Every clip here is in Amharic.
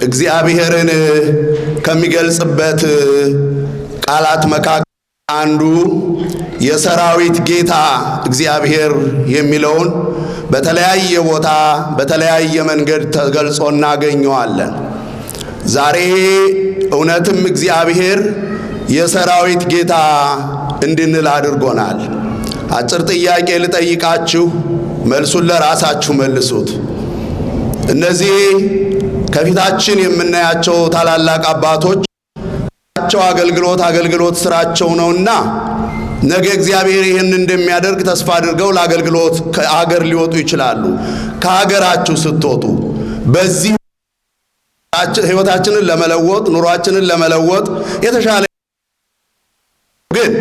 እግዚአብሔርን ከሚገልጽበት ቃላት መካከል አንዱ የሰራዊት ጌታ እግዚአብሔር የሚለውን በተለያየ ቦታ በተለያየ መንገድ ተገልጾ እናገኘዋለን። ዛሬ እውነትም እግዚአብሔር የሰራዊት ጌታ እንድንል አድርጎናል። አጭር ጥያቄ ልጠይቃችሁ፣ መልሱን ለራሳችሁ መልሱት። እነዚህ ከፊታችን የምናያቸው ታላላቅ አባቶች አገልግሎት ስራቸው ነውና ነገ እግዚአብሔር ይህን እንደሚያደርግ ተስፋ አድርገው ለአገልግሎት ከአገር ሊወጡ ይችላሉ። ከሀገራችሁ ስትወጡ በዚህ ህይወታችንን ለመለወጥ ኑሯችንን ለመለወጥ የተሻለ ግን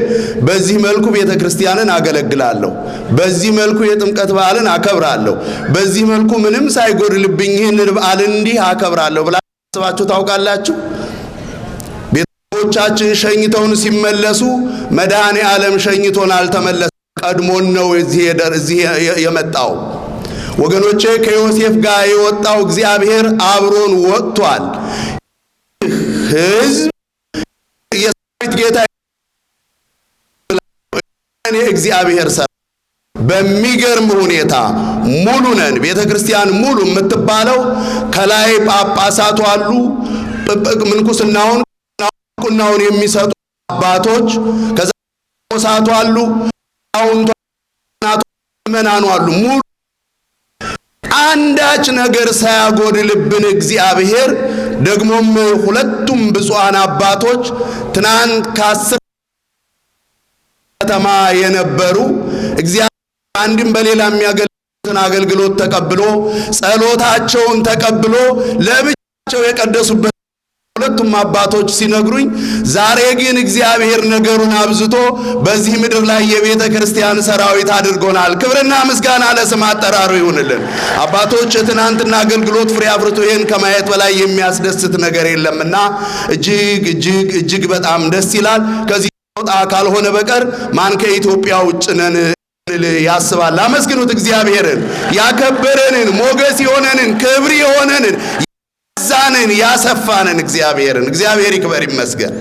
በዚህ መልኩ ቤተክርስቲያንን አገለግላለሁ፣ በዚህ መልኩ የጥምቀት በዓልን አከብራለሁ፣ በዚህ መልኩ ምንም ሳይጎድልብኝ ይህንን በዓል እንዲህ አከብራለሁ ብላችሁ አስባችሁ ታውቃላችሁ? ቤተሰቦቻችን ሸኝተውን ሲመለሱ መድኃኔ ዓለም ሸኝቶን አልተመለሰም፣ ቀድሞን ነው እዚህ የመጣው። ወገኖቼ ከዮሴፍ ጋር የወጣው እግዚአብሔር አብሮን ወጥቷል። ሕዝብ የሰራዊት ጌታ እግዚአብሔር ሰራ በሚገርም ሁኔታ ሙሉ ነን። ቤተክርስቲያን ሙሉ የምትባለው ከላይ ጳጳሳቱ አሉ፣ ምንኩስናውን የሚሰጡ አባቶች፣ ከዛ ቆሳቱ አሉ፣ መናኑ አሉ። ሙሉ አንዳች ነገር ሳያጎድልብን እግዚአብሔር ደግሞም ሁለቱም ብፁዓን አባቶች ትናንት ከ10 ከተማ የነበሩ እግዚአብሔር አንድም በሌላ የሚያገለግሉትን አገልግሎት ተቀብሎ ጸሎታቸውን ተቀብሎ ለብቻቸው የቀደሱበት ሁለቱም አባቶች ሲነግሩኝ፣ ዛሬ ግን እግዚአብሔር ነገሩን አብዝቶ በዚህ ምድር ላይ የቤተ ክርስቲያን ሰራዊት አድርጎናል። ክብርና ምስጋና ለስም አጠራሩ ይሁንልን። አባቶች የትናንትና አገልግሎት ፍሬ አፍርቶ ይህን ከማየት በላይ የሚያስደስት ነገር የለምና እጅግ በጣም ደስ ይላል። ከዚህ ካልሆነ በቀር ማን ከኢትዮጵያ ውጭ ነን ያስባል? አመስግኑት እግዚአብሔርን። ያከበረንን፣ ሞገስ የሆነንን፣ ክብር የሆነንን፣ ያዛንን፣ ያሰፋንን እግዚአብሔርን። እግዚአብሔር ይክበር ይመስገን።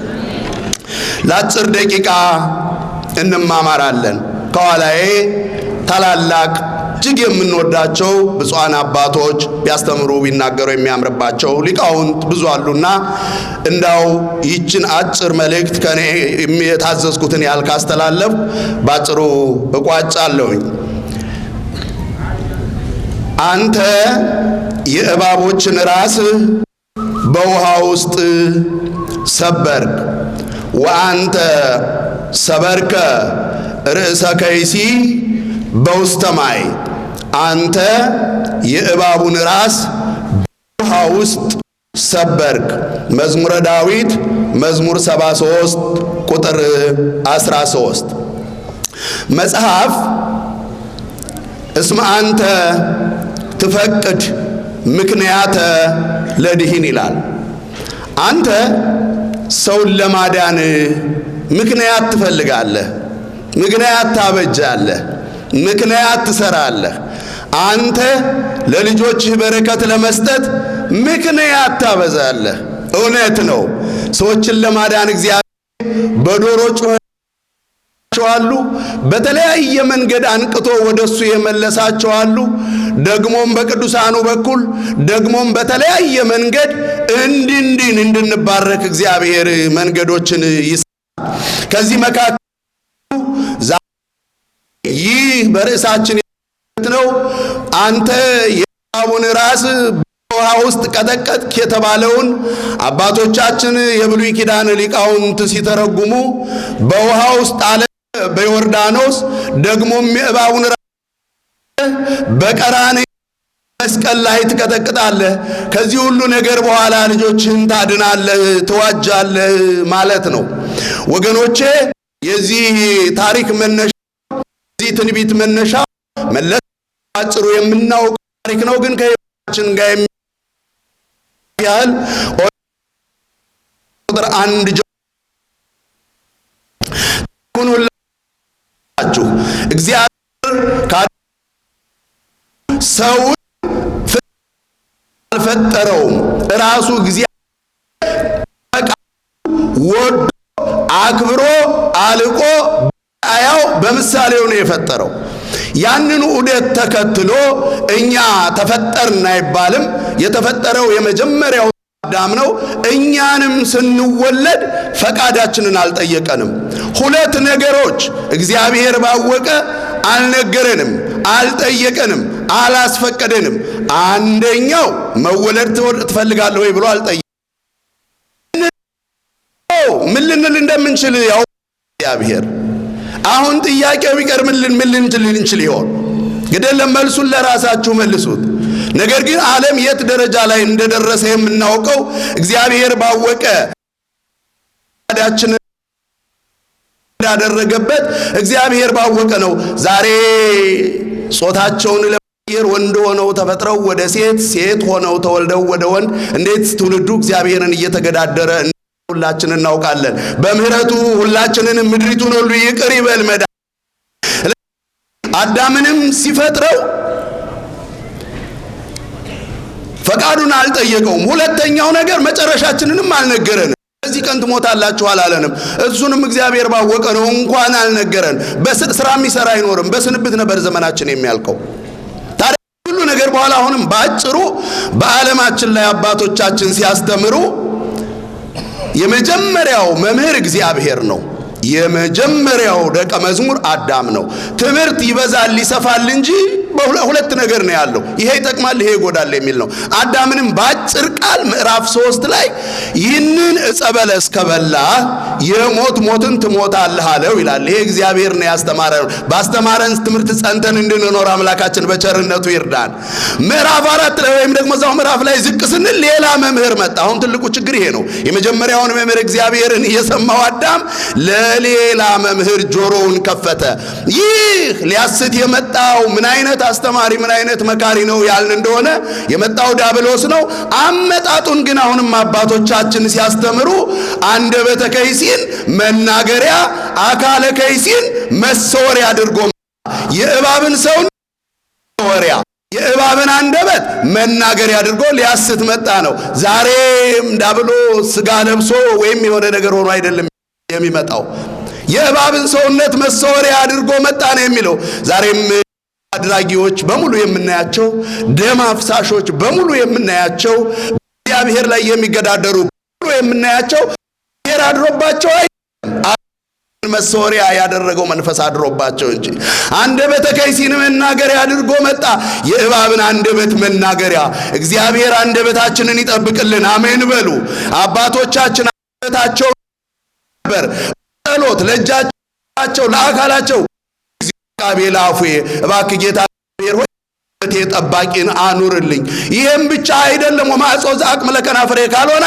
ለአጭር ደቂቃ እንማማራለን። ከኋላዬ ታላላቅ እጅግ የምንወዳቸው ብፁዓን አባቶች ቢያስተምሩ ቢናገሩ የሚያምርባቸው ሊቃውንት ብዙ አሉና እንዳው ይችን አጭር መልእክት ከኔ የታዘዝኩትን ያህል ካስተላለፍ ባጭሩ እቋጫለሁኝ። አንተ የእባቦችን ራስ በውሃ ውስጥ ሰበርክ፣ ወአንተ ሰበርከ ርእሰ ከይሲ በውስተ ማይ። አንተ የእባቡን ራስ በውሃ ውስጥ ሰበርክ። መዝሙረ ዳዊት መዝሙር 73 ቁጥር 13። መጽሐፍ እስመ አንተ ትፈቅድ ምክንያተ ለድኅን ይላል። አንተ ሰውን ለማዳን ምክንያት ትፈልጋለህ፣ ምክንያት ታበጃለህ፣ ምክንያት ትሰራለህ። አንተ ለልጆችህ በረከት ለመስጠት ምክንያት ታበዛለህ። እውነት ነው። ሰዎችን ለማዳን እግዚአብሔር በዶሮ ጮኸዋሉ፣ በተለያየ መንገድ አንቅቶ ወደሱ የመለሳቸው አሉ። ደግሞም በቅዱሳኑ በኩል ደግሞም በተለያየ መንገድ እንድንባረክ እግዚአብሔር መንገዶችን ይሰራል። ከዚህ መካከል ይህ በርዕሳችን ነው። አንተ የእባቡን ራስ በውሃ ውስጥ ቀጠቀጥክ የተባለውን አባቶቻችን የብሉይ ኪዳን ሊቃውንት ሲተረጉሙ በውሃ ውስጥ አለ በዮርዳኖስ፣ ደግሞም የእባቡን ራስ በቀራንዮ መስቀል ላይ ትቀጠቅጣለህ። ከዚህ ሁሉ ነገር በኋላ ልጆችህን ታድናለህ፣ ትዋጃለህ ማለት ነው። ወገኖቼ የዚህ ታሪክ መነሻ የዚህ ትንቢት መነሻ መለስ አጭሩ የምናውቀው ታሪክ ነው። ግን ከህይወታችን ጋር ያህል ቁጥር 1 ሁላችሁ እግዚአብሔር ሰው አልፈጠረውም። ራሱ እግዚአብሔር ወዶ አክብሮ አልቆ አያው በምሳሌው ነው የፈጠረው። ያንኑ ዑደት ተከትሎ እኛ ተፈጠርን አይባልም። የተፈጠረው የመጀመሪያው አዳም ነው። እኛንም ስንወለድ ፈቃዳችንን አልጠየቀንም። ሁለት ነገሮች እግዚአብሔር ባወቀ አልነገረንም፣ አልጠየቀንም፣ አላስፈቀደንም። አንደኛው መወለድ ትፈልጋለህ ወይ ብሎ አልጠየቀንም። ምን ልንል እንደምንችል ያው እግዚአብሔር። አሁን ጥያቄው ቢቀርብልን ምን ልንችል ይሆን? ግደለም መልሱን ለራሳችሁ መልሱት። ነገር ግን ዓለም የት ደረጃ ላይ እንደደረሰ የምናውቀው እግዚአብሔር ባወቀ ፈቃዳችንን እንዳደረገበት እግዚአብሔር ባወቀ ነው። ዛሬ ጾታቸውን ለመቀየር ወንድ ሆነው ተፈጥረው ወደ ሴት፣ ሴት ሆነው ተወልደው ወደ ወንድ እንዴት ትውልዱ እግዚአብሔርን እየተገዳደረ ሁላችን እናውቃለን። በምህረቱ ሁላችንንም ምድሪቱን ሁሉ ይቅር ይበል መዳ አዳምንም ሲፈጥረው ፈቃዱን አልጠየቀውም። ሁለተኛው ነገር መጨረሻችንንም አልነገረንም። በዚህ ቀን ትሞታላችሁ አላለንም። እሱንም እግዚአብሔር ባወቀ ነው እንኳን አልነገረን። በስራ የሚሰራ አይኖርም። በስንብት ነበር ዘመናችን የሚያልቀው። ታዲያ ሁሉ ነገር በኋላ አሁንም ባጭሩ በዓለማችን ላይ አባቶቻችን ሲያስተምሩ የመጀመሪያው መምህር እግዚአብሔር ነው። የመጀመሪያው ደቀ መዝሙር አዳም ነው። ትምህርት ይበዛል ይሰፋል እንጂ ሁለት ነገር ነው ያለው። ይሄ ይጠቅማል፣ ይሄ ይጎዳል የሚል ነው። አዳምንም ባጭር ቃል ምዕራፍ 3 ላይ ይህንን ዕፀ በለስ ከበላህ የሞት ሞትን ትሞታለህ አለው ይላል። ይሄ እግዚአብሔር ነው ያስተማረን። ባስተማረን ትምህርት ጸንተን እንድንኖር አምላካችን በቸርነቱ ይርዳን። ምዕራፍ 4 ላይ ወይም ደግሞ እዛው ምዕራፍ ላይ ዝቅ ስንል ሌላ መምህር መጣ። አሁን ትልቁ ችግር ይሄ ነው። የመጀመሪያውን መምህር እግዚአብሔርን የሰማው አዳም ለሌላ መምህር ጆሮውን ከፈተ። ይህ ሊያስት የመጣው ምን አይነት አስተማሪ ምን አይነት መካሪ ነው ያልን እንደሆነ የመጣው ዲያብሎስ ነው። አመጣጡን ግን አሁንም አባቶቻችን ሲያስተምሩ አንደበተ ከይሲን መናገሪያ፣ አካለ ከይሲን መሰወሪያ አድርጎ የእባብን ሰው መሰወሪያ የእባብን አንደበት መናገሪያ አድርጎ ሊያስት መጣ ነው። ዛሬም ዲያብሎስ ስጋ ለብሶ ወይም የሆነ ነገር ሆኖ አይደለም የሚመጣው። የእባብን ሰውነት መሰወሪያ አድርጎ መጣ ነው የሚለው። ዛሬም አድራጊዎች በሙሉ የምናያቸው፣ ደም አፍሳሾች በሙሉ የምናያቸው፣ እግዚአብሔር ላይ የሚገዳደሩ በሙሉ የምናያቸው እግዚአብሔር አድሮባቸው አይደለም፣ መሰወሪያ ያደረገው መንፈስ አድሮባቸው እንጂ። አንደበተ ከይሲን መናገሪያ አድርጎ መጣ። የእባብን አንደበት መናገሪያ። እግዚአብሔር አንደበታችንን ይጠብቅልን። አሜን በሉ። አባቶቻችን አንደበታቸው ነበር ጸሎት ለእጃቸው ለአካላቸው ቃቤላፉ እባክ ጌታ እግዚአብሔር ሆይ ጠባቂን አኑርልኝ። ይሄም ብቻ አይደለም። ወማጾዝ አቅም ለከናፍሬ ካልሆነ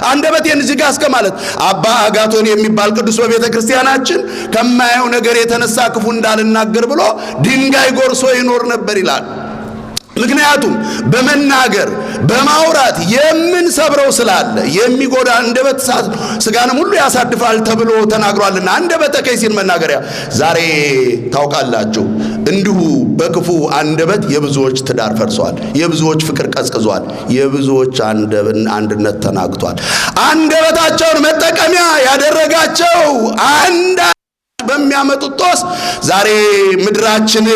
አንደበቴን ዝጋ እስከ ማለት አባ አጋቶን የሚባል ቅዱስ በቤተ ክርስቲያናችን ከማየው ነገር የተነሳ ክፉ እንዳልናገር ብሎ ድንጋይ ጎርሶ ይኖር ነበር ይላል። ምክንያቱም በመናገር በማውራት የምንሰብረው ስላለ የሚጎዳ አንደበት ስጋንም ሁሉ ያሳድፋል ተብሎ ተናግሯልና አንደበተ ከይሲን መናገሪያ። ዛሬ ታውቃላችሁ እንዲሁ በክፉ አንደበት የብዙዎች ትዳር ፈርሷል፣ የብዙዎች ፍቅር ቀዝቅዟል፣ የብዙዎች አንድነት ተናግቷል። አንደበታቸውን መጠቀሚያ ያደረጋቸው አንድ በሚያመጡት ጦስ ዛሬ ምድራችን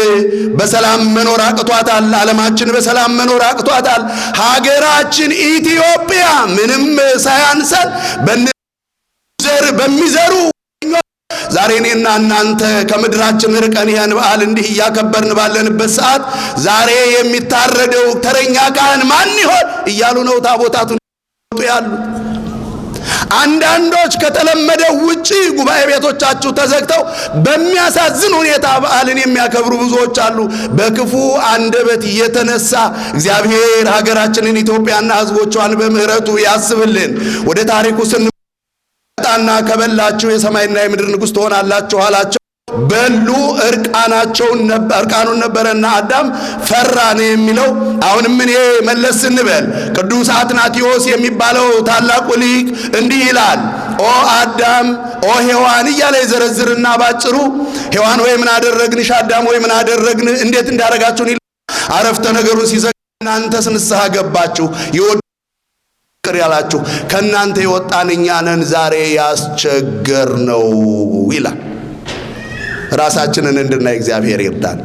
በሰላም መኖር አቅቷታል። ዓለማችን በሰላም መኖር አቅቷታል። ሀገራችን ኢትዮጵያ ምንም ሳያንሰን በሚዘሩ ዛሬ እኔና እናንተ ከምድራችን ርቀን ይህን በዓል እንዲህ እያከበርን ባለንበት ሰዓት ዛሬ የሚታረደው ተረኛ ካህን ማን ይሆን እያሉ ነው ታቦታቱን ያሉት። አንዳንዶች ከተለመደው ውጪ ጉባኤ ቤቶቻቸው ተዘግተው በሚያሳዝን ሁኔታ በዓልን የሚያከብሩ ብዙዎች አሉ። በክፉ አንደበት የተነሳ እግዚአብሔር ሀገራችንን ኢትዮጵያና ሕዝቦቿን በምህረቱ ያስብልን። ወደ ታሪኩ ስንመጣና ከበላችሁ የሰማይና የምድር ንጉሥ ትሆናላችሁ አላቸው። በሉ እርቃኑን ነበረና አዳም ፈራ ነው የሚለው። አሁንም እኔ መለስ እንበል። ቅዱስ አትናቴዎስ የሚባለው ታላቁ ሊቅ እንዲህ ይላል። ኦ አዳም ኦ ሔዋን እያለ ይዘረዝርና ባጭሩ ሔዋን ወይ ምን አደረግንሽ፣ አዳም ወይ ምን አደረግን፣ እንዴት እንዳረጋችሁን አረፍተ ነገሩን ሲዘ እናንተስ ንስሐ ገባችሁ ይቅር ያላችሁ ከእናንተ የወጣን እኛ ነን ዛሬ ያስቸገርነው ይላል። ራሳችንን እንድናይ እግዚአብሔር ይርዳን።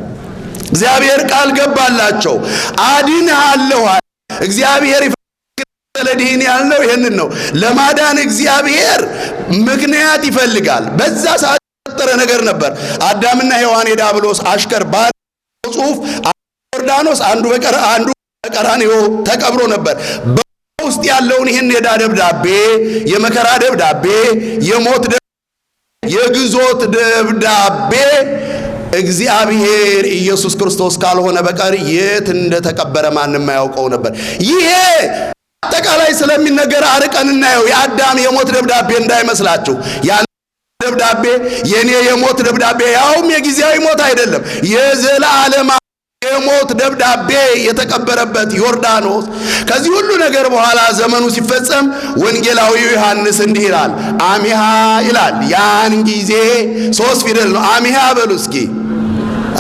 እግዚአብሔር ቃል ገባላቸው አድንሃለሁ። እግዚአብሔር ለዲን ያለው ይሄንን ነው። ለማዳን እግዚአብሔር ምክንያት ይፈልጋል። በዛ ሰዓት የተፈጠረ ነገር ነበር። አዳምና ሔዋን የዲያብሎስ አሽከር ጽሑፍ ዮርዳኖስ አንዱ በቀራንዮ ተቀብሮ ነበር። በውስጥ ያለውን ይሄን የዕዳ ደብዳቤ፣ የመከራ ደብዳቤ፣ የሞት የግዞት ደብዳቤ እግዚአብሔር ኢየሱስ ክርስቶስ ካልሆነ በቀር የት እንደተቀበረ ማንም አያውቀው ነበር። ይሄ አጠቃላይ ስለሚነገር አርቀን እናየው። የአዳም የሞት ደብዳቤ እንዳይመስላችሁ። ያን ደብዳቤ የኔ የሞት ደብዳቤ ያውም የጊዜያዊ ሞት አይደለም፣ የዘላለም የሞት ደብዳቤ የተቀበረበት ዮርዳኖስ። ከዚህ ሁሉ ነገር በኋላ ዘመኑ ሲፈጸም ወንጌላዊው ዮሐንስ እንዲህ ይላል፣ አሚሃ ይላል። ያን ጊዜ 3 ፊደል ነው። አሚሃ በሉ እስኪ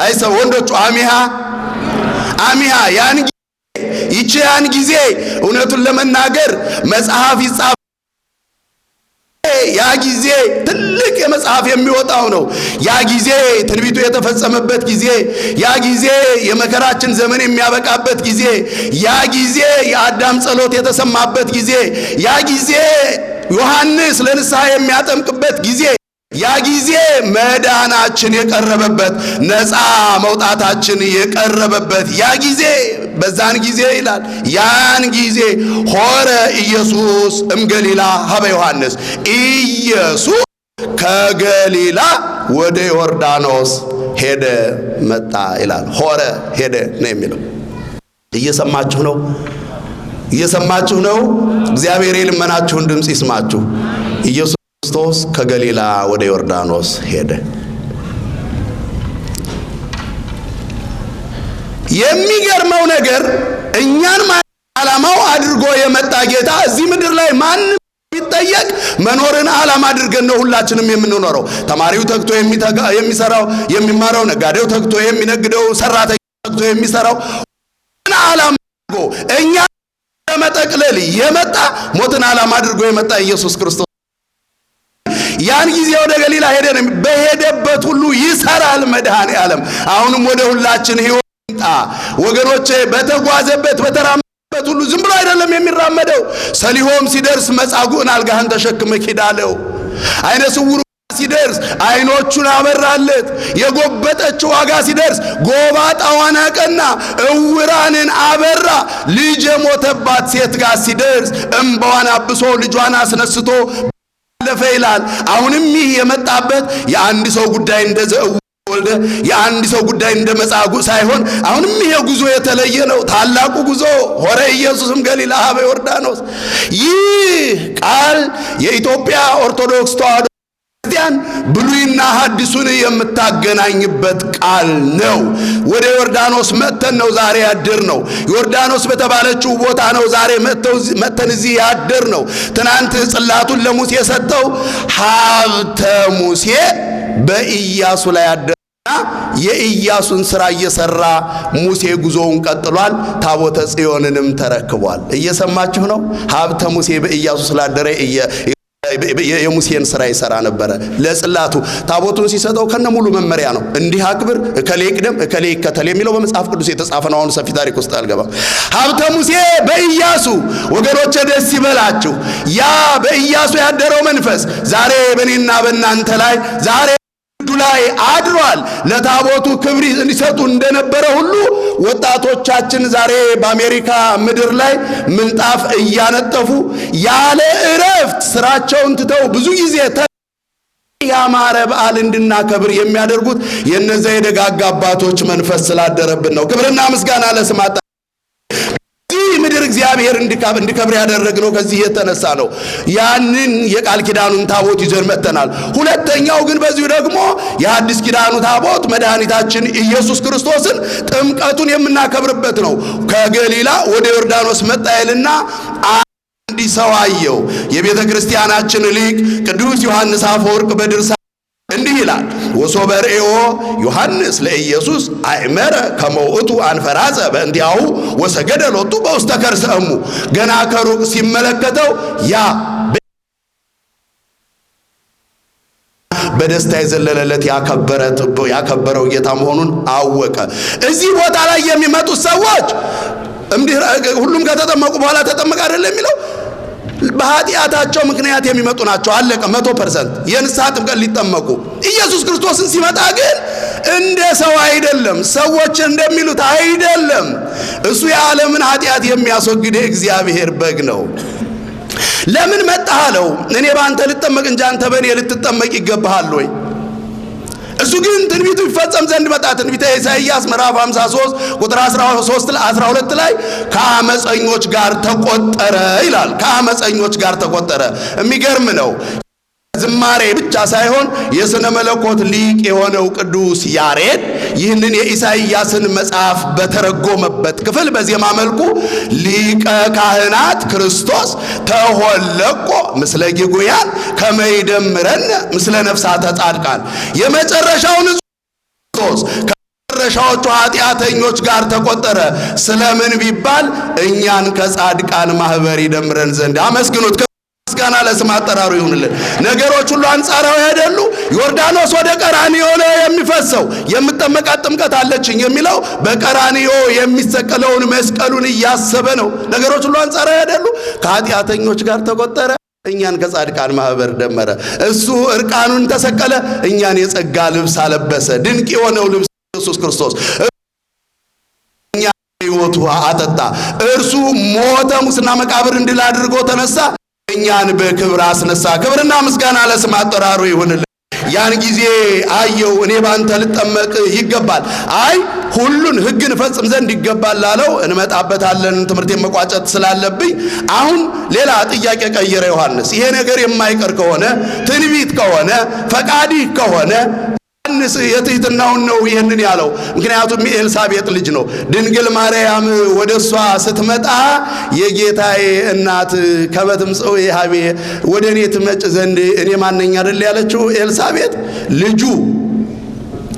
አይሰው ወንዶቹ አሚሃ ያን ያን ጊዜ እውነቱን ለመናገር መጽሐፍ ይጻፍ ያ ጊዜ ትልቅ የመጽሐፍ የሚወጣው ነው። ያ ጊዜ ትንቢቱ የተፈጸመበት ጊዜ፣ ያ ጊዜ የመከራችን ዘመን የሚያበቃበት ጊዜ፣ ያ ጊዜ የአዳም ጸሎት የተሰማበት ጊዜ፣ ያ ጊዜ ዮሐንስ ለንስሐ የሚያጠምቅበት ጊዜ፣ ያ ጊዜ መዳናችን የቀረበበት ነፃ መውጣታችን የቀረበበት ያ ጊዜ በዛን ጊዜ ይላል ያን ጊዜ ሆረ ኢየሱስ እምገሊላ ሀበ ዮሐንስ ኢየሱስ ከገሊላ ወደ ዮርዳኖስ ሄደ መጣ ይላል። ሆረ ሄደ ነው የሚለው። እየሰማችሁ ነው? እየሰማችሁ ነው? እግዚአብሔር የልመናችሁን ድምፅ ይስማችሁ። ኢየሱስ ክርስቶስ ከገሊላ ወደ ዮርዳኖስ ሄደ። የሚገርመው ነገር እኛን ዓላማው አድርጎ የመጣ ጌታ እዚህ ምድር ላይ ማንም ቢጠየቅ መኖርን ዓላማ አድርገን ነው ሁላችንም የምንኖረው። ተማሪው ተግቶ የሚሰራው የሚማረው፣ ነጋዴው ተግቶ የሚነግደው፣ ሰራተኛው ተግቶ የሚሰራው ዓላማ አድርጎ እኛ ለመጠቅለል የመጣ ሞትን ዓላማ አድርጎ የመጣ ኢየሱስ ክርስቶስ ያን ጊዜ ወደ ገሊላ ሄደ። በሄደበት ሁሉ ይሰራል መድኃኔ ዓለም። አሁንም ወደ ሁላችን ሕይወት ወገኖቼ በተጓዘበት በተራመደበት ሁሉ ዝም ብሎ አይደለም የሚራመደው። ሰሊሆም ሲደርስ መጻጉዕን አልጋህን ተሸክመ ሂድ አለው። አይነ ስውሩ ሲደርስ አይኖቹን አበራለት። የጎበጠችው ዋጋ ሲደርስ ጎባጣዋን አቀና፣ እውራንን አበራ። ልጅ የሞተባት ሴት ጋር ሲደርስ እንባዋን አብሶ ልጇን አስነስቶ ለፈ ይላል። አሁንም ይህ የመጣበት የአንድ ሰው ጉዳይ እንደዘው ወልደ የአንድ ሰው ጉዳይ እንደመጻጉዕ ሳይሆን አሁንም ይሄ ጉዞ የተለየ ነው። ታላቁ ጉዞ ሆረ ኢየሱስም ገሊላ ሀበ ዮርዳኖስ። ይህ ቃል የኢትዮጵያ ኦርቶዶክስ ተዋሕዶ ክርስቲያን ብሉይና ሐዲሱን የምታገናኝበት ቃል ነው። ወደ ዮርዳኖስ መተን ነው ዛሬ ያድር ነው። ዮርዳኖስ በተባለችው ቦታ ነው ዛሬ መተን እዚህ ያድር ነው። ትናንት ጽላቱን ለሙሴ የሰጠው ሀብተ ሙሴ በኢያሱ ላይ ያደረና የኢያሱን ስራ እየሰራ ሙሴ ጉዞውን ቀጥሏል። ታቦተ ጽዮንንም ተረክቧል። እየሰማችሁ ነው? ሀብተ ሙሴ በኢያሱ ስላደረ የሙሴን ስራ ይሰራ ነበረ። ለጽላቱ ታቦቱን ሲሰጠው ከነ ሙሉ መመሪያ ነው። እንዲህ አክብር፣ እከሌ ይቅደም፣ እከሌ ይከተል የሚለው በመጽሐፍ ቅዱስ የተጻፈ ነው። አሁን ሰፊ ታሪክ ውስጥ አልገባም። ሀብተ ሙሴ በኢያሱ ወገኖቼ ደስ ይበላችሁ። ያ በኢያሱ ያደረው መንፈስ ዛሬ በእኔና በእናንተ ላይ ዛሬ ላይ አድሯል። ለታቦቱ ክብር እንዲሰጡ እንደነበረ ሁሉ ወጣቶቻችን ዛሬ በአሜሪካ ምድር ላይ ምንጣፍ እያነጠፉ ያለ እረፍት ስራቸውን ትተው ብዙ ጊዜ ያማረ በዓል እንድናከብር የሚያደርጉት የነዚያ የደጋጋ አባቶች መንፈስ ስላደረብን ነው። ክብርና ምስጋና ለስሙ ምድር እግዚአብሔር እንዲከብር ያደረግነው ከዚህ የተነሳ ነው። ያንን የቃል ኪዳኑን ታቦት ይዘን መተናል። ሁለተኛው ግን በዚሁ ደግሞ የሐዲስ ኪዳኑ ታቦት መድኃኒታችን ኢየሱስ ክርስቶስን ጥምቀቱን የምናከብርበት ነው። ከገሊላ ወደ ዮርዳኖስ መጣ ይልና አንድ ሰው አየው። የቤተ ክርስቲያናችን ሊቅ ቅዱስ ዮሐንስ አፈወርቅ በድርሳኑ እንዲህ ይላል። ወሶበርኤዮ ዮሐንስ ለኢየሱስ አእመረ ከመውእቱ አንፈራዘ በእንዲያው ወሰገደ ሎቱ በውስተ ከርሰ እሙ። ገና ከሩቅ ሲመለከተው ያ በደስታ የዘለለለት ያከበረው ጌታ መሆኑን አወቀ። እዚህ ቦታ ላይ የሚመጡት ሰዎች ሁሉም ከተጠመቁ በኋላ ተጠመቀ አይደለም የሚለው፣ በኃጢአታቸው ምክንያት የሚመጡ ናቸው። አለቀ 100%። የንስሐ ጥምቀት ሊጠመቁ። ኢየሱስ ክርስቶስን ሲመጣ ግን እንደ ሰው አይደለም፣ ሰዎች እንደሚሉት አይደለም። እሱ የዓለምን ኃጢአት የሚያስወግድ እግዚአብሔር በግ ነው። ለምን መጣህ አለው። እኔ በአንተ ልጠመቅ እንጂ አንተ በእኔ ልትጠመቅ ይገባሃል ወይ? እሱ ግን ትንቢቱ ይፈጸም ዘንድ መጣ። ትንቢተ ኢሳይያስ ምዕራፍ 53 ቁጥር 12 ላይ ከአመፀኞች ጋር ተቆጠረ ይላል። ከአመፀኞች ጋር ተቆጠረ። የሚገርም ነው። ዝማሬ ብቻ ሳይሆን የሥነ መለኮት ሊቅ የሆነው ቅዱስ ያሬድ ይህንን የኢሳይያስን መጽሐፍ በተረጎመበት ክፍል በዜማ መልኩ ሊቀ ካህናት ክርስቶስ ተሆለቆ ምስለ ጊጉያን ከመይደምረን ምስለ ነፍሳተ ጻድቃን፣ የመጨረሻውን ክርስቶስ ከመጨረሻዎቹ ኃጢአተኞች ጋር ተቆጠረ። ስለምን ቢባል እኛን ከጻድቃን ማህበር ይደምረን ዘንድ። አመስግኑት። ምስጋና ለስም አጠራሩ ይሁንልን። ነገሮች ሁሉ አንጻራዊ አይደሉ። ዮርዳኖስ ወደ ቀራንዮ ነው የሚፈሰው። የምጠመቃት ጥምቀት አለችኝ የሚለው በቀራንዮ የሚሰቀለውን መስቀሉን እያሰበ ነው። ነገሮች ሁሉ አንጻራዊ አይደሉ። ከኃጢአተኞች ጋር ተቆጠረ፣ እኛን ከጻድቃን ማህበር ደመረ። እሱ እርቃኑን ተሰቀለ፣ እኛን የጸጋ ልብስ አለበሰ። ድንቅ የሆነው ልብስ ኢየሱስ ክርስቶስ እኛ ሕይወቱ አጠጣ። እርሱ ሞተ፣ ሙስና መቃብር እንድል አድርጎ ተነሳ፣ እኛን በክብር አስነሳ። ክብርና ምስጋና ለስም አጠራሩ ይሁንልን። ያን ጊዜ አየው፣ እኔ ባንተ ልጠመቅ ይገባል። አይ ሁሉን ሕግን ፈጽም ዘንድ ይገባል ላለው እንመጣበታለን። ትምህርቴን መቋጨት ስላለብኝ አሁን ሌላ ጥያቄ ቀየረ ዮሐንስ። ይሄ ነገር የማይቀር ከሆነ ትንቢት ከሆነ ፈቃድህ ከሆነ ዮሐንስ የትሕትናውን ነው ይህንን ያለው። ምክንያቱም የኤልሳቤጥ ልጅ ነው። ድንግል ማርያም ወደ እሷ ስትመጣ የጌታዬ እናት ከበትምፀው የሃቤ ወደ እኔ ትመጭ ዘንድ እኔ ማነኛ አይደል ያለችው ኤልሳቤጥ። ልጁ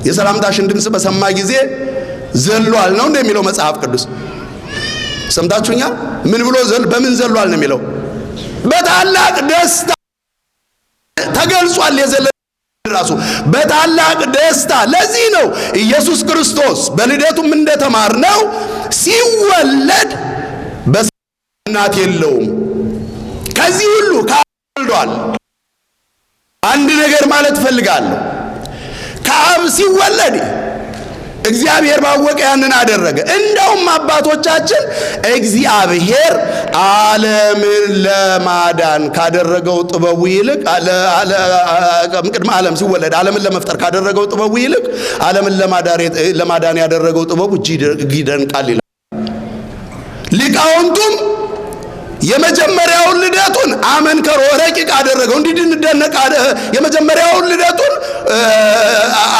የሰላምታሽን ድምፅ በሰማ ጊዜ ዘሏል ነው እንደሚለው መጽሐፍ ቅዱስ። ሰምታችሁኛል? ምን ብሎ በምን ዘሏል ነው የሚለው? በታላቅ ደስታ ተገልጿል። የዘለ ራሱ በታላቅ ደስታ። ለዚህ ነው ኢየሱስ ክርስቶስ በልደቱም እንደተማርነው ሲወለድ በእናት የለውም። ከዚህ ሁሉ ከወልዷል። አንድ ነገር ማለት ፈልጋለሁ። ከአብ ሲወለድ እግዚአብሔር ባወቀ ያንን አደረገ። እንደውም አባቶቻችን እግዚአብሔር ዓለምን ለማዳን ካደረገው ጥበቡ ይልቅ ቅድመ ዓለም ሲወለድ ዓለምን ለመፍጠር ካደረገው ጥበቡ ይልቅ ዓለምን ለማዳን ያደረገው ጥበቡ እጅግ ይደንቃል ይላል። ሊቃውንቱም የመጀመሪያውን ልደቱን አመንከሮ ረቂቅ አደረገው፣ እንዲደነቅ የመጀመሪያውን ልደቱን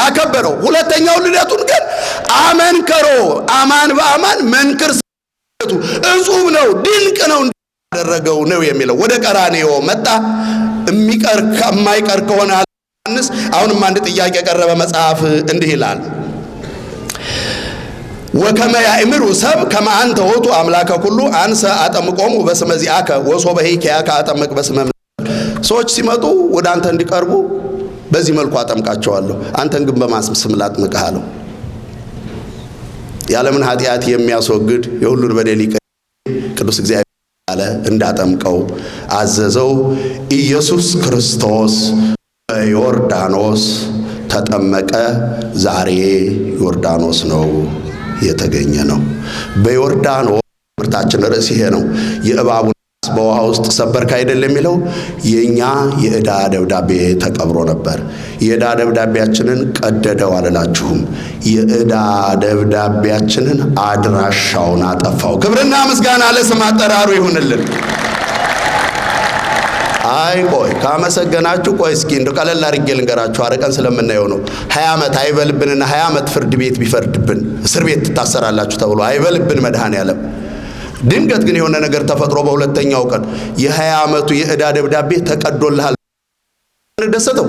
አከበረው። ሁለተኛውን ልደቱን ግን አመንከሮ አማን በአማን መንክር ሰቱ እጹብ ነው ድንቅ ነው ያደረገው ነው የሚለው። ወደ ቀራንዮ መጣ። የማይቀር ከሆነ ዮሐንስ አሁንም አንድ ጥያቄ የቀረበ መጽሐፍ እንዲህ ይላል። ወከመ ያእምሩ ሰብ ከመ አንተ ውእቱ አምላከ ኩሉ አንሰ አጠምቆሙ በስመ ዚአከ ወሶበ ኄኪያከ አጠምቅ በስመ። ሰዎች ሲመጡ ወደ አንተ እንዲቀርቡ በዚህ መልኩ አጠምቃቸዋለሁ፣ አንተን ግን በማን ስም ላጥምቅህ አለው። የዓለምን ኃጢአት የሚያስወግድ የሁሉን በደል ይቅር ቅዱስ እግዚአብሔር አለ እንዳጠምቀው አዘዘው። ኢየሱስ ክርስቶስ በዮርዳኖስ ተጠመቀ። ዛሬ ዮርዳኖስ ነው የተገኘ ነው። በዮርዳኖስ ትምህርታችን ርዕስ ይሄ ነው። የእባቡን በውሃ ውስጥ ሰበርክ አይደል የሚለው የኛ የዕዳ ደብዳቤ ተቀብሮ ነበር። የዕዳ ደብዳቤያችንን ቀደደው አልላችሁም፣ የዕዳ ደብዳቤያችንን አድራሻውን አጠፋው። ክብርና ምስጋና ለስም አጠራሩ ይሁንልን። አይ ቆይ ካመሰገናችሁ ቆይ እስኪ እንደው ቀለል አድርጌ ልንገራችሁ። አረቀን ስለምናየው ነው። 20 ዓመት አይበልብንና 20 ዓመት ፍርድ ቤት ቢፈርድብን እስር ቤት ትታሰራላችሁ ተብሎ አይበልብን መድኃኔዓለም። ድንገት ግን የሆነ ነገር ተፈጥሮ በሁለተኛው ቀን የ20 ዓመቱ የዕዳ ደብዳቤ ተቀዶልሃል። ደሰተው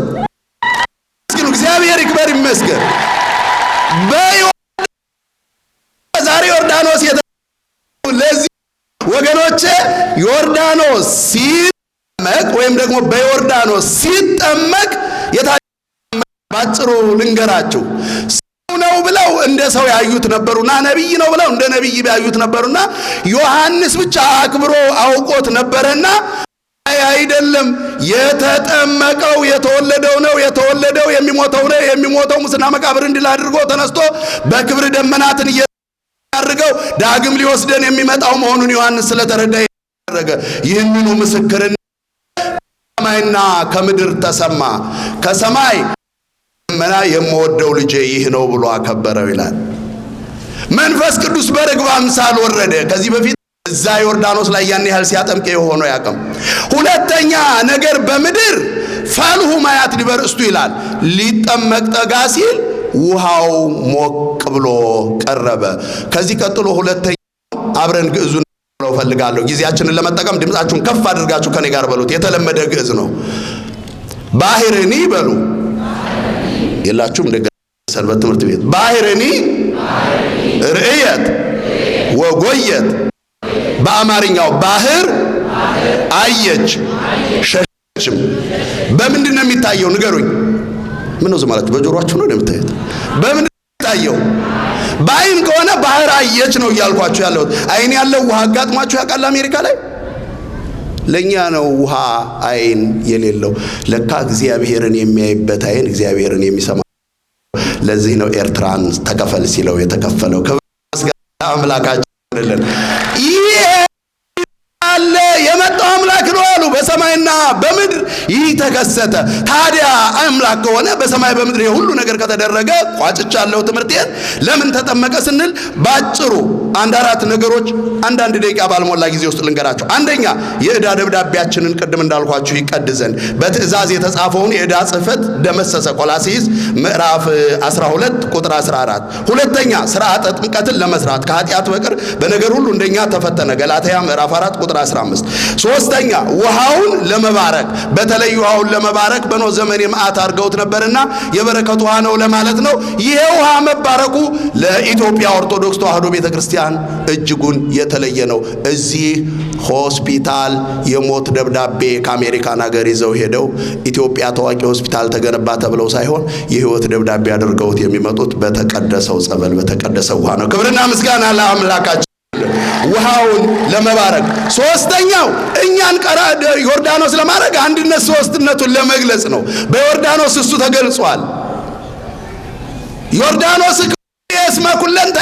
እስኪ እግዚአብሔር እግዚአብሔር ይክበር ይመስገን። ዛሬ ዮርዳኖስ ለዚህ ወገኖቼ ዮርዳኖስ ሲጠመቅ ወይም ደግሞ በዮርዳኖስ ሲጠመቅ ባጭሩ ልንገራችሁ። ሰው ነው ብለው እንደ ሰው ያዩት ነበሩና ነብይ ነው ብለው እንደ ነብይ ያዩት ነበሩና ዮሐንስ ብቻ አክብሮ አውቆት ነበርና አይደለም የተጠመቀው የተወለደው ነው የተወለደው የሚሞተው ሙስና መቃብር እንድል አድርጎ ተነስቶ በክብር ደመናትን እያደረገው ዳግም ሊወስደን የሚመጣው መሆኑን ዮሐንስ ስለተረዳ ያደረገ ይህንኑ ምስክርነት ከሰማይና ከምድር ተሰማ። ከሰማይ ደመና የምወደው ልጄ ይህ ነው ብሎ አከበረው ይላል። መንፈስ ቅዱስ በርግብ አምሳል ወረደ። ከዚህ በፊት እዛ ዮርዳኖስ ላይ ያን ያህል ሲያጠምቅ የሆነው ያቀም። ሁለተኛ ነገር በምድር ፈልሁ ማያት ሊበርስቱ ይላል። ሊጠመቅ ጠጋ ሲል ውሃው ሞቅ ብሎ ቀረበ። ከዚህ ቀጥሎ ሁለተኛ አብረን ግዕዙን ነው ፈልጋለሁ ጊዜያችንን ለመጠቀም ድምጻችሁን ከፍ አድርጋችሁ ከኔ ጋር በሉት። የተለመደ ግዕዝ ነው። ባህርኒ በሉ የላችሁም እንደ ሰንበት ትምህርት ቤት ባህርኒ ርእየት ወጎየት። በአማርኛው ባህር አየች ሸሸችም። በምንድን ነው የሚታየው ንገሩኝ? ምን ነው ማለት በጆሮአችሁ ነው የምታዩት? በምንድን ነው የሚታየው? በአይን ከሆነ ባህር አየች ነው እያልኳችሁ ያለሁት። አይን ያለው ውሃ አጋጥሟችሁ ያውቃል? አሜሪካ ላይ ለኛ ነው ውሃ አይን የሌለው። ለካ እግዚአብሔርን የሚያይበት አይን እግዚአብሔርን የሚሰማ። ለዚህ ነው ኤርትራን ተከፈል ሲለው የተከፈለው። ከመስጋና አምላካችን አይደለም ይሄ አለ የመጣው አምላክ ነው አሉ። በሰማይና በምድር ይህ ተከሰተ። ታዲያ አምላክ ከሆነ በሰማይ በምድር ሁሉ ነገር ከተደረገ ቋጭቻለሁ ትምህርቴን። ለምን ተጠመቀ ስንል ባጭሩ አንድ አራት ነገሮች አንዳንድ ደቂቃ ባልሞላ ጊዜ ውስጥ ልንገራችሁ። አንደኛ የዕዳ ደብዳቤያችንን ቅድም እንዳልኳችሁ ይቀድዘን በትእዛዝ የተጻፈውን የዕዳ ጽሕፈት ደመሰሰ። ቆላስይስ ምዕራፍ 12 ቁጥር 14። ሁለተኛ ሥርዓተ ጥምቀትን ለመስራት ከኃጢአት በቀር በነገር ሁሉ እንደኛ ተፈተነ። ገላትያ ምዕራፍ 4 ቁጥር 15። ሶስተኛ ውሃውን ለመባረክ በተለይ ውሃውን ለመባረክ በኖህ ዘመን የመዓት አድርገውት ነበርና የበረከቱ ውሃ ነው ለማለት ነው። ይሄ ውሃ መባረኩ ለኢትዮጵያ ኦርቶዶክስ ተዋሕዶ ቤተክርስቲያን እጅጉን የተለየ ነው። እዚህ ሆስፒታል የሞት ደብዳቤ ከአሜሪካን ሀገር ይዘው ሄደው ኢትዮጵያ ታዋቂ ሆስፒታል ተገነባ ተብለው ሳይሆን የሕይወት ደብዳቤ አድርገውት የሚመጡት በተቀደሰው ጸበል በተቀደሰው ውሃ ነው። ክብርና ምስጋና ለአምላካችን። ውሃውን ለመባረክ ሶስተኛው እኛን ዮርዳኖስ ለማድረግ አንድነት ሶስትነቱን ለመግለጽ ነው። በዮርዳኖስ እሱ ተገልጿል። ዮርዳኖስ እስመ ኩለንተ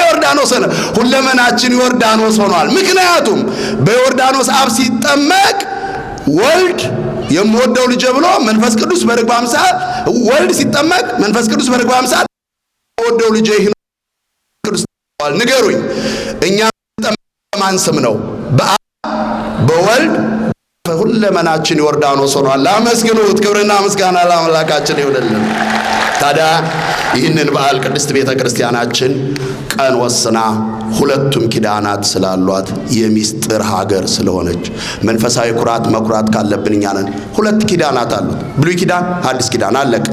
ዮርዳኖስ ነው። ሁለመናችን ዮርዳኖስ ሆኗል። ምክንያቱም በዮርዳኖስ አብ ሲጠመቅ ወልድ የምወደው ልጄ ብሎ መንፈስ ቅዱስ በርግብ አምሳል ወልድ ሲጠመቅ መንፈስ ቅዱስ በርግብ አምሳል የምወደው ልጄ ይህ ነው ቅዱስ ንገሩኝ። እኛ ማን ስም ነው? በአብ በወልድ ሁለመናችን ዮርዳኖስ ሆኗል። አመስግኑት። ክብርና ምስጋና ለአምላካችን ይሁንልን። ታዲያ ይህንን በዓል ቅድስት ቤተ ክርስቲያናችን ቀን ወስና ሁለቱም ኪዳናት ስላሏት የሚስጥር ሀገር ስለሆነች መንፈሳዊ ኩራት መኩራት ካለብን እኛ ነን። ሁለት ኪዳናት አሉት። ብሉይ ኪዳን፣ ሐዲስ ኪዳን አለቀ።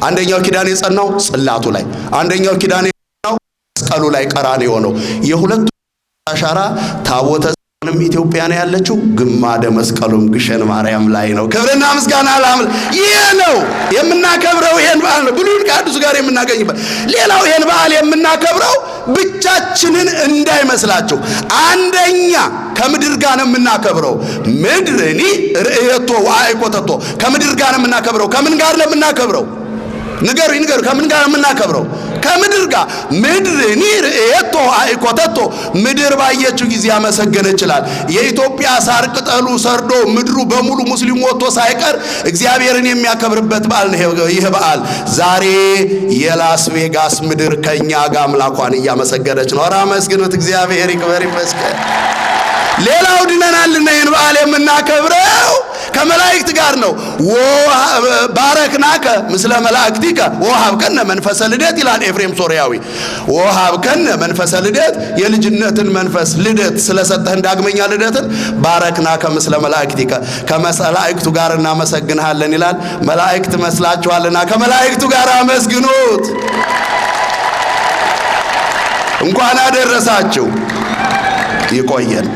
አንደኛው ኪዳን የጸናው ጽላቱ ላይ፣ አንደኛው ኪዳን የጸናው መስቀሉ ላይ ቀራንዮ ነው። የሁለቱ አሻራ ታቦተ ጽዮንም ኢትዮጵያ ነው ያለችው፣ ግማደ መስቀሉም ግሸን ማርያም ላይ ነው። ክብርና ምስጋና ለአምላክ። ይሄ ነው የምናከብረው። ይሄን በዓል ነው ብሉይን ከአዲሱ ጋር የምናገኝበት። ሌላው ይሄን በዓል የምናከብረው ብቻችንን እንዳይመስላችሁ። አንደኛ ከምድር ጋር ነው የምናከብረው። ምድርኒ ርእየቶ ወአይቆተቶ ከምድር ጋር ነው የምናከብረው። ከምን ጋር ነው የምናከብረው? ንገሩ። ከምን ጋር የምናከብረው? ከምድር ጋር። ምድርኒ ርእየቶ አይኮተቶ ምድር ባየችው ጊዜ ያመሰገነ ይችላል። የኢትዮጵያ ሳር ቅጠሉ ሰርዶ ምድሩ በሙሉ ሙስሊሙ ወጥቶ ሳይቀር እግዚአብሔርን የሚያከብርበት በዓል ነው ይህ በዓል። ዛሬ የላስ ቬጋስ ምድር ከኛ ጋር አምላኳን እያመሰገነች ነው። ኧረ አመስግኑት። እግዚአብሔር ይክበር ይመስገን። ሌላው ድነናልና ይህን በዓል የምናከብረው ከመላእክት ጋር ነው። ባረክናከ ምስለ መላእክቲከ ወሀብከነ መንፈሰ ልደት ይላል ኤፍሬም ሶርያዊ። ወሀብከነ መንፈሰ ልደት የልጅነትን መንፈስ ልደት ስለሰጠህን ዳግመኛ ልደትን ባረክናከ ምስለ መላእክቲከ ከመላእክቱ ጋር እናመሰግንሃለን ይላል። መላእክት መስላችኋልና ከመላእክቱ ጋር አመስግኑት። እንኳን አደረሳችሁ። ይቆየን።